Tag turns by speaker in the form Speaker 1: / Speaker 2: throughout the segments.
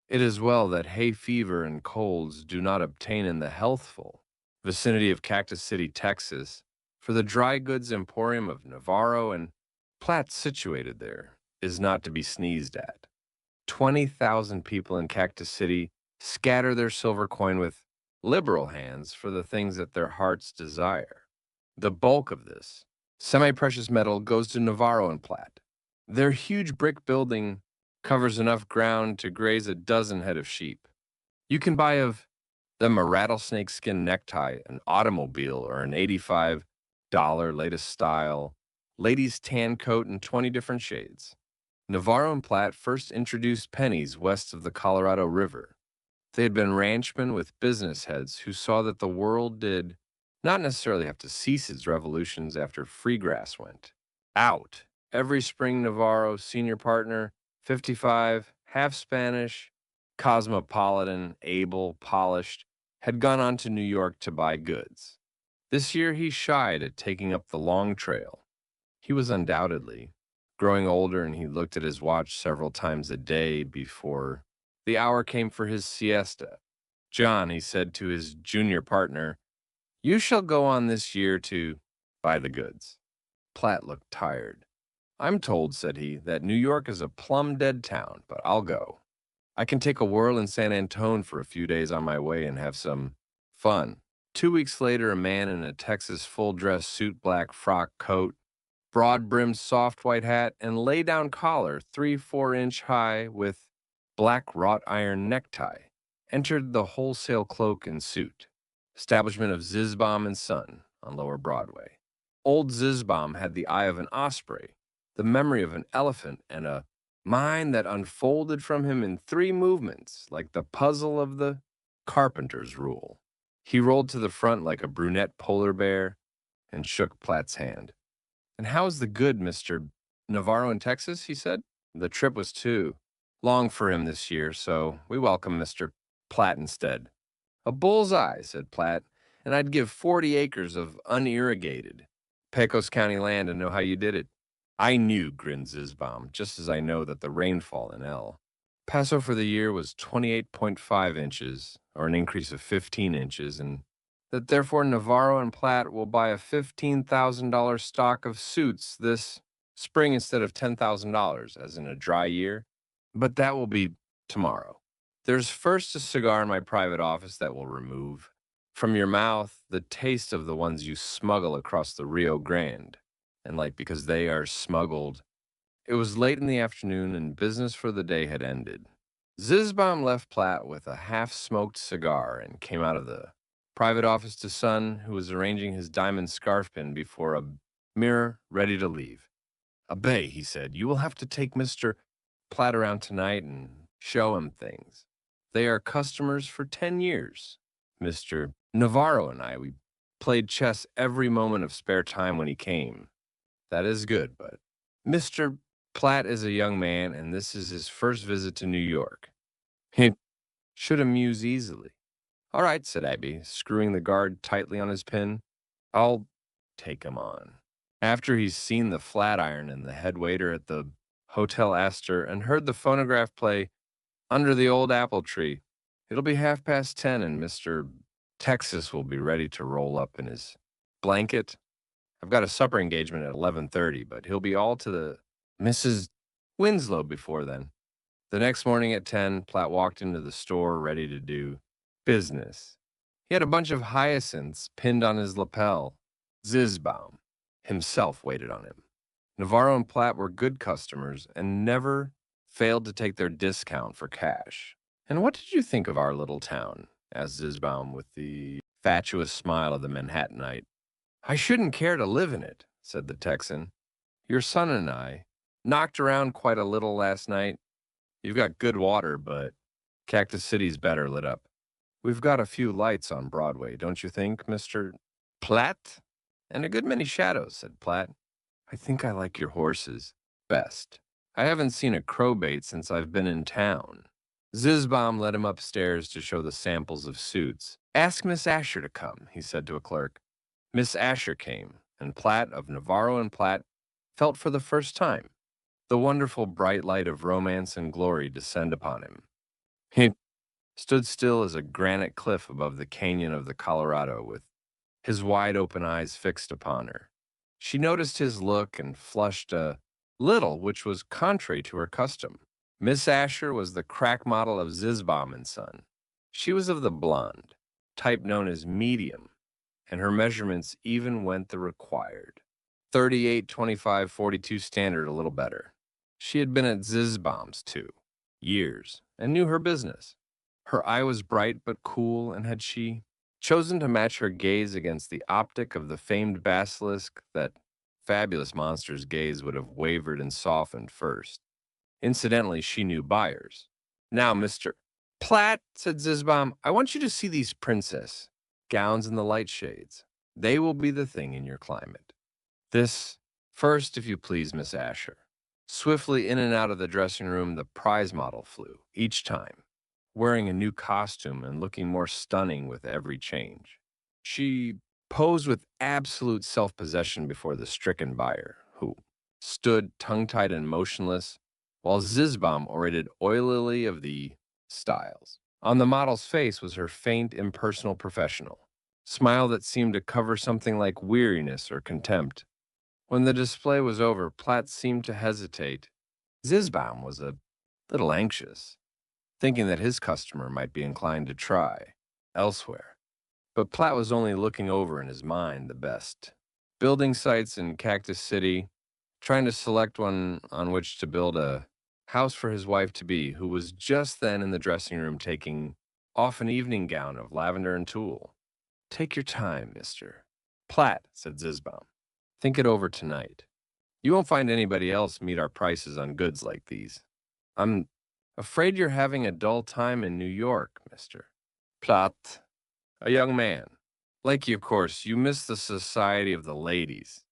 Speaker 1: It is well that hay fever and colds do not obtain in the healthful vicinity of Cactus City, Texas, for the dry goods emporium of Navarro and Platt situated there is not to be sneezed at. 20,000 people in Cactus City scatter their silver coin with liberal hands for the things that their hearts desire. The bulk of this semi precious metal goes to Navarro and Platt. Their huge brick building covers enough ground to graze a dozen head of sheep. You can buy of them a rattlesnake skin necktie, an automobile, or an $85 latest style ladies' tan coat in 20 different shades. Navarro and Platt first introduced pennies west of the Colorado River. They had been ranchmen with business heads who saw that the world did not necessarily have to cease its revolutions after free grass went out. Every spring, Navarro, senior partner, 55, half Spanish, cosmopolitan, able, polished, had gone on to New York to buy goods. This year he shied at taking up the long trail. He was undoubtedly growing older, and he looked at his watch several times a day before the hour came for his siesta. John, he said to his junior partner, you shall go on this year to buy the goods. Platt looked tired. I'm told, said he, that New York is a plumb dead town, but I'll go. I can take a whirl in San Antone for a few days on my way and have some fun. 2 weeks later, a man in a Texas full-dress suit black frock coat, broad-brimmed soft white hat, and lay-down collar 3-4 inch high with black wrought iron necktie, entered the wholesale cloak and suit establishment of Zizbaum and Son on Lower Broadway. Old Zizbaum had the eye of an osprey, the memory of an elephant, and a mind that unfolded from him in 3 movements, like the puzzle of the carpenter's rule. He rolled to the front like a brunette polar bear and shook Platt's hand. And how's the good, Mr. Navarro in Texas? He said. The trip was too long for him this year, so we welcome Mr. Platt instead. A bull's eye, said Platt, and I'd give 40 acres of unirrigated Pecos County land to know how you did it. I knew, grinned Zizbaum, just as I know that the rainfall in Paso for the year was 28.5 inches, or an increase of 15 inches, and that therefore Navarro and Platt will buy a $15,000 stock of suits this spring instead of $10,000, as in a dry year. But that will be tomorrow. There's first a cigar in my private office that will remove from your mouth the taste of the ones you smuggle across the Rio Grande. And like because they are smuggled. It was late in the afternoon and business for the day had ended. Zizbaum left Platt with a half-smoked cigar and came out of the private office to Son, who was arranging his diamond scarf pin before a mirror, ready to leave. Abey, he said, you will have to take Mr. Platt around tonight and show him things. They are customers for 10 years. Mr. Navarro and we played chess every moment of spare time when he came. That is good, but Mr. Platt is a young man, and this is his first visit to New York. He should amuse easily. All right, said Abby, screwing the guard tightly on his pin. I'll take him on. After he's seen the Flatiron and the head waiter at the Hotel Astor and heard the phonograph play Under the Old Apple Tree, it'll be 10:30 and Mr. Texas will be ready to roll up in his blanket. I've got a supper engagement at 11:30, but he'll be all to the Mrs. Winslow before then. The next morning at 10, Platt walked into the store ready to do business. He had a bunch of hyacinths pinned on his lapel. Zizbaum himself waited on him. Navarro and Platt were good customers and never failed to take their discount for cash. And what did you think of our little town? Asked Zizbaum with the fatuous smile of the Manhattanite. I shouldn't care to live in it, said the Texan. Your son and I knocked around quite a little last night. You've got good water, but Cactus City's better lit up. We've got a few lights on Broadway, don't you think, Mr. Platt? And a good many shadows, said Platt. I think I like your horses best. I haven't seen a crowbait since I've been in town. Zizbaum led him upstairs to show the samples of suits. Ask Miss Asher to come, he said to a clerk. Miss Asher came, and Platt of Navarro and Platt felt for the first time the wonderful bright light of romance and glory descend upon him. He stood still as a granite cliff above the canyon of the Colorado with his wide-open eyes fixed upon her. She noticed his look and flushed a little, which was contrary to her custom. Miss Asher was the crack model of Zizbaum and Son. She was of the blonde, type known as medium, and her measurements even went the required 38, 25, 42 standard, a little better. She had been at Zizbaum's, too, years, and knew her business. Her eye was bright but cool, and had she chosen to match her gaze against the optic of the famed basilisk, that fabulous monster's gaze would have wavered and softened first. Incidentally, she knew buyers. Now, Mr. Platt, said Zizbaum, I want you to see these princess gowns in the light shades. They will be the thing in your climate. This first, if you please, Miss Asher. Swiftly in and out of the dressing room, the prize model flew, each time, wearing a new costume and looking more stunning with every change. She posed with absolute self-possession before the stricken buyer, who stood tongue-tied and motionless, while Zizbaum orated oilily of the styles. On the model's face was her faint, impersonal professional smile that seemed to cover something like weariness or contempt. When the display was over, Platt seemed to hesitate. Zizbaum was a little anxious, thinking that his customer might be inclined to try elsewhere. But Platt was only looking over in his mind the best building sites in Cactus City, trying to select one on which to build a house for his wife-to-be, who was just then in the dressing room taking off an evening gown of lavender and tulle. Take your time, mister. Platt, said Zizbaum. Think it over tonight. You won't find anybody else meet our prices on goods like these. I'm afraid you're having a dull time in New York, mister. Platt, a young man. Like you, of course, you miss the society of the ladies.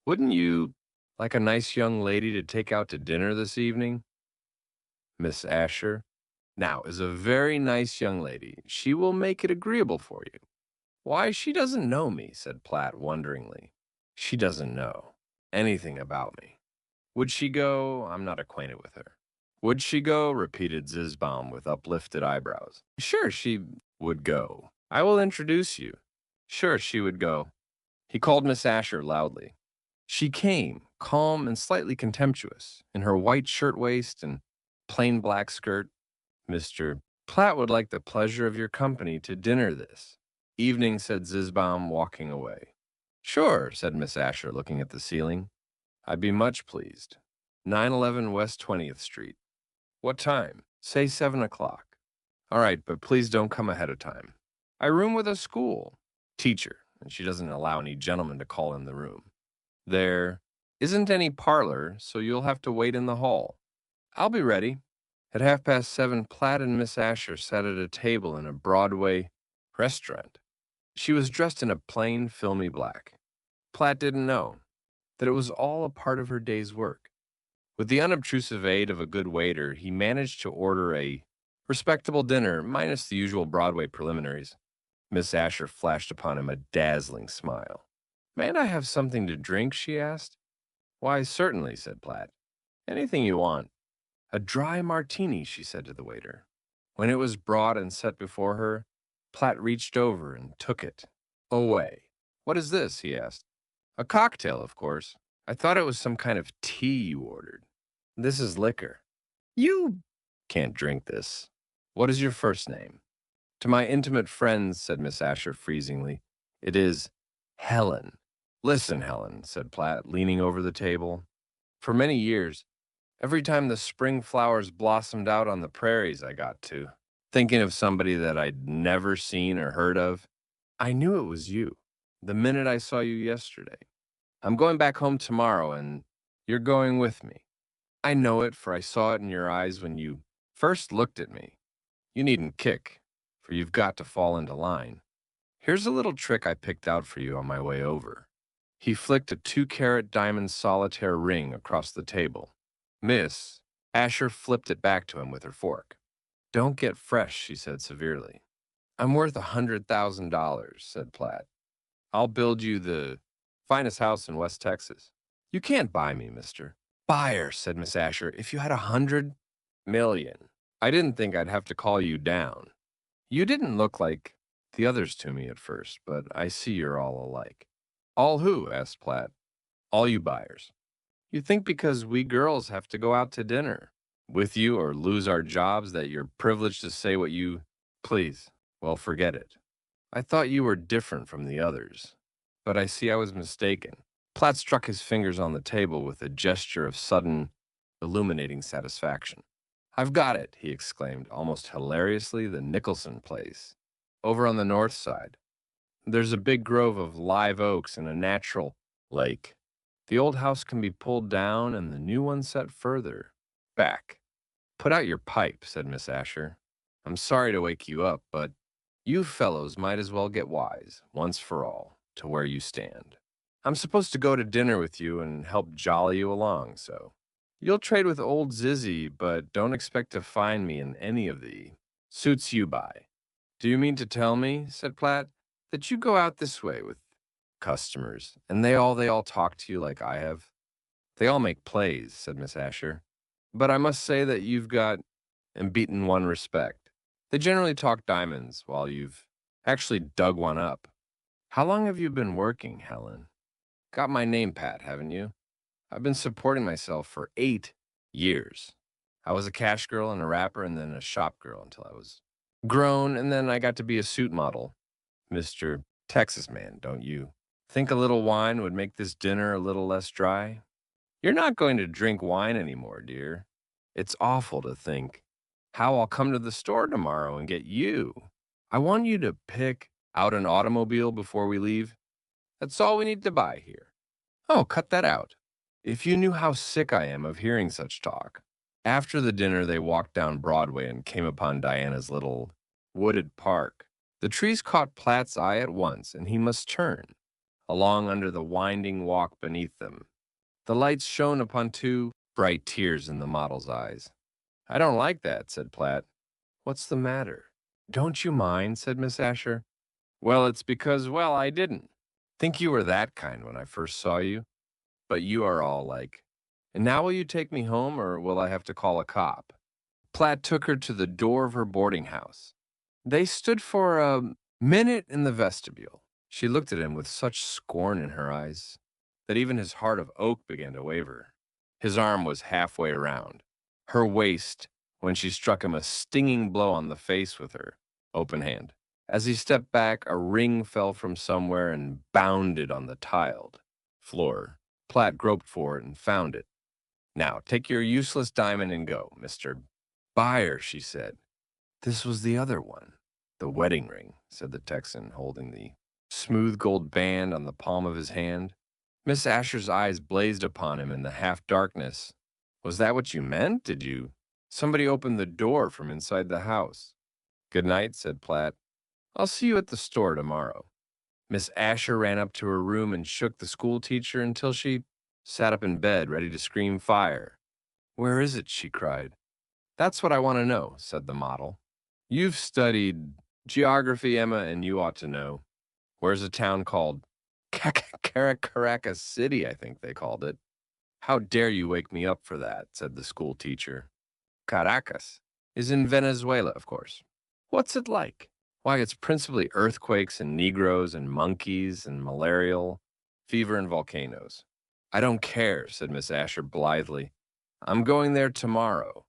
Speaker 1: Wouldn't you like a nice young lady to take out to dinner this evening? Miss Asher, now, is a very nice young lady. She will make it agreeable for you. Why, she doesn't know me, said Platt wonderingly. She doesn't know anything about me. Would she go? I'm not acquainted with her. Would she go? Repeated Zizbaum with uplifted eyebrows. Sure, she would go. I will introduce you. Sure, she would go. He called Miss Asher loudly. She came, calm and slightly contemptuous, in her white shirtwaist and plain black skirt. Mr. Platt would like the pleasure of your company to dinner this evening, said Zizbaum, walking away. Sure, said Miss Asher, looking at the ceiling. I'd be much pleased. 911 West 20th Street. What time? Say 7 o'clock. All right, but please don't come ahead of time. I room with a school teacher, and she doesn't allow any gentlemen to call in the room. There isn't any parlor, so you'll have to wait in the hall. I'll be ready. At 7:30, Platt and Miss Asher sat at a table in a Broadway restaurant. She was dressed in a plain, filmy black. Platt didn't know that it was all a part of her day's work. With the unobtrusive aid of a good waiter, he managed to order a respectable dinner, minus the usual Broadway preliminaries. Miss Asher flashed upon him a dazzling smile. Mayn't I have something to drink? She asked. Why, certainly, said Platt. Anything you want. A dry martini, she said to the waiter. When it was brought and set before her, Platt reached over and took it away. What is this? He asked. A cocktail, of course. I thought it was some kind of tea you ordered. This is liquor. You can't drink this. What is your first name? To my intimate friends, said Miss Asher freezingly, it is Helen. Listen, Helen, said Platt, leaning over the table. For many years, every time the spring flowers blossomed out on the prairies I got to, thinking of somebody that I'd never seen or heard of, I knew it was you, the minute I saw you yesterday. I'm going back home tomorrow, and you're going with me. I know it, for I saw it in your eyes when you first looked at me. You needn't kick, for you've got to fall into line. Here's a little trick I picked out for you on my way over. He flicked a 2-carat diamond solitaire ring across the table. Miss Asher flipped it back to him with her fork. Don't get fresh, she said severely. I'm worth $100,000, said Platt. I'll build you the finest house in West Texas. You can't buy me, mister. Buyer, said Miss Asher, if you had $100 million, I didn't think I'd have to call you down. You didn't look like the others to me at first, but I see you're all alike. All who? Asked Platt. All you buyers. You think because we girls have to go out to dinner with you or lose our jobs that you're privileged to say what you please. Well, forget it. I thought you were different from the others, but I see I was mistaken. Platt struck his fingers on the table with a gesture of sudden, illuminating satisfaction. I've got it, he exclaimed, almost hilariously, the Nicholson place. Over on the north side. There's a big grove of live oaks and a natural lake. The old house can be pulled down and the new one set further back. Put out your pipe, said Miss Asher. I'm sorry to wake you up, but you fellows might as well get wise, once for all, to where you stand. I'm supposed to go to dinner with you and help jolly you along, so you'll trade with old Zizzy, but don't expect to find me in any of the suits you buy. Do you mean to tell me, said Platt, that you go out this way with customers, and they all talk to you like I have? They all make plays, said Miss Asher. But I must say that you've got and beaten one respect. They generally talk diamonds while you've actually dug one up. How long have you been working, Helen? Got my name pat, haven't you? I've been supporting myself for 8 years. I was a cash girl and a rapper and then a shop girl until I was grown, and then I got to be a suit model. Mr. Texas man, don't you think a little wine would make this dinner a little less dry? You're not going to drink wine anymore, dear. It's awful to think how I'll come to the store tomorrow and get you. I want you to pick out an automobile before we leave. That's all we need to buy here. Oh, cut that out. If you knew how sick I am of hearing such talk. After the dinner, they walked down Broadway and came upon Diana's little wooded park. The trees caught Platt's eye at once, and he must turn along under the winding walk beneath them. The lights shone upon two bright tears in the model's eyes. I don't like that, said Platt. What's the matter? Don't you mind, said Miss Asher. Well, it's because, well, I didn't think you were that kind when I first saw you, but you are all like. And now will you take me home, or will I have to call a cop? Platt took her to the door of her boarding house. They stood for a minute in the vestibule. She looked at him with such scorn in her eyes that even his heart of oak began to waver. His arm was halfway around her waist when she struck him a stinging blow on the face with her open hand. As he stepped back, a ring fell from somewhere and bounded on the tiled floor. Platt groped for it and found it. Now, take your useless diamond and go, Mr. Buyer, she said. This was the other one. The wedding ring, said the Texan, holding the smooth gold band on the palm of his hand. Miss Asher's eyes blazed upon him in the half-darkness. Was that what you meant? Did you? Somebody opened the door from inside the house. Good night, said Platt. I'll see you at the store tomorrow. Miss Asher ran up to her room and shook the schoolteacher until she sat up in bed, ready to scream fire. Where is it? She cried. That's what I want to know, said the model. You've studied geography, Emma, and you ought to know. Where's a town called Caracas City, I think they called it. How dare you wake me up for that, said the school teacher. Caracas is in Venezuela, of course. What's it like? Why, it's principally earthquakes and Negroes and monkeys and malarial fever and volcanoes. I don't care, said Miss Asher blithely. I'm going there tomorrow.